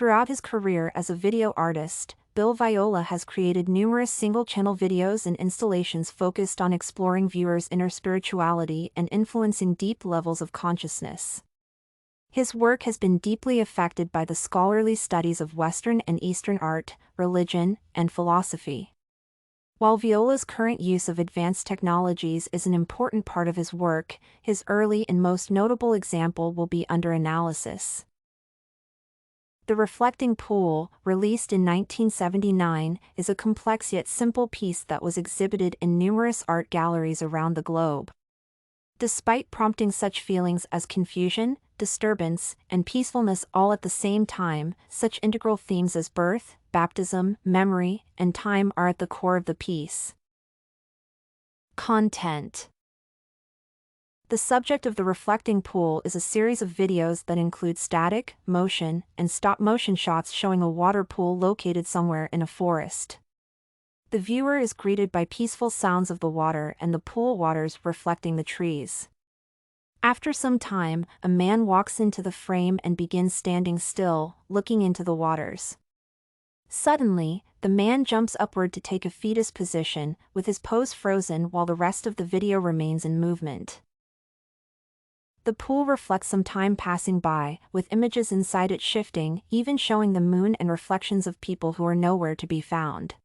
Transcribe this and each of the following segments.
Throughout his career as a video artist, Bill Viola has created numerous single-channel videos and installations focused on exploring viewers' inner spirituality and influencing deep levels of consciousness. His work has been deeply affected by the scholarly studies of Western and Eastern art, religion, and philosophy. While Viola's current use of advanced technologies is an important part of his work, his early and most notable example will be under analysis. The Reflecting Pool, released in 1979, is a complex yet simple piece that was exhibited in numerous art galleries around the globe. Despite prompting such feelings as confusion, disturbance, and peacefulness all at the same time, such integral themes as birth, baptism, memory, and time are at the core of the piece. Content. The subject of The Reflecting Pool is a series of videos that include static, motion, and stop-motion shots showing a water pool located somewhere in a forest. The viewer is greeted by peaceful sounds of the water and the pool waters reflecting the trees. After some time, a man walks into the frame and begins standing still, looking into the waters. Suddenly, the man jumps upward to take a fetus position, with his pose frozen while the rest of the video remains in movement. The pool reflects some time passing by, with images inside it shifting, even showing the moon and reflections of people who are nowhere to be found.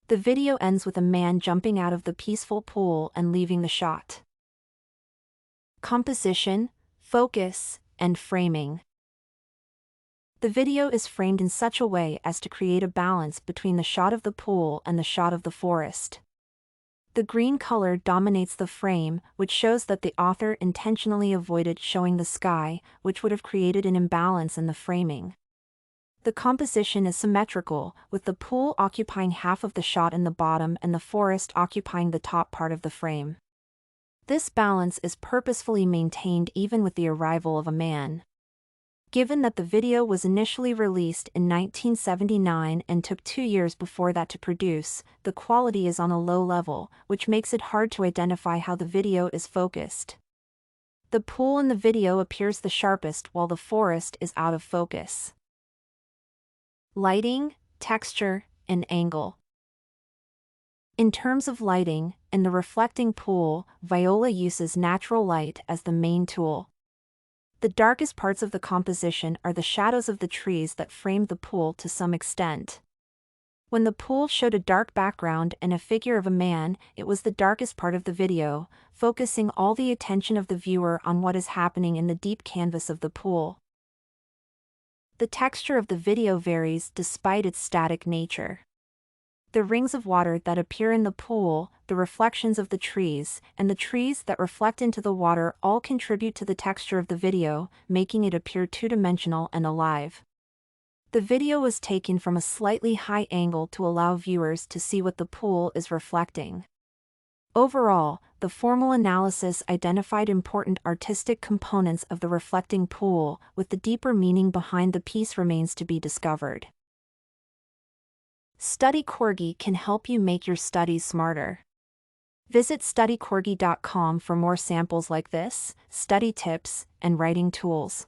The video ends with a man jumping out of the peaceful pool and leaving the shot. Composition, focus, and framing. The video is framed in such a way as to create a balance between the shot of the pool and the shot of the forest. The green color dominates the frame, which shows that the author intentionally avoided showing the sky, which would have created an imbalance in the framing. The composition is symmetrical, with the pool occupying half of the shot in the bottom and the forest occupying the top part of the frame. This balance is purposefully maintained even with the arrival of a man. Given that the video was initially released in 1979 and took 2 years before that to produce, the quality is on a low level, which makes it hard to identify how the video is focused. The pool in the video appears the sharpest while the forest is out of focus. Lighting, texture, and angle. In terms of lighting, in The Reflecting Pool, Viola uses natural light as the main tool. The darkest parts of the composition are the shadows of the trees that framed the pool to some extent. When the pool showed a dark background and a figure of a man, it was the darkest part of the video, focusing all the attention of the viewer on what is happening in the deep canvas of the pool. The texture of the video varies despite its static nature. The rings of water that appear in the pool, the reflections of the trees, and the trees that reflect into the water all contribute to the texture of the video, making it appear two-dimensional and alive. The video was taken from a slightly high angle to allow viewers to see what the pool is reflecting. Overall, the formal analysis identified important artistic components of The Reflecting Pool, with the deeper meaning behind the piece remains to be discovered. Study Corgi can help you make your studies smarter. Visit studycorgi.com for more samples like this, study tips, and writing tools.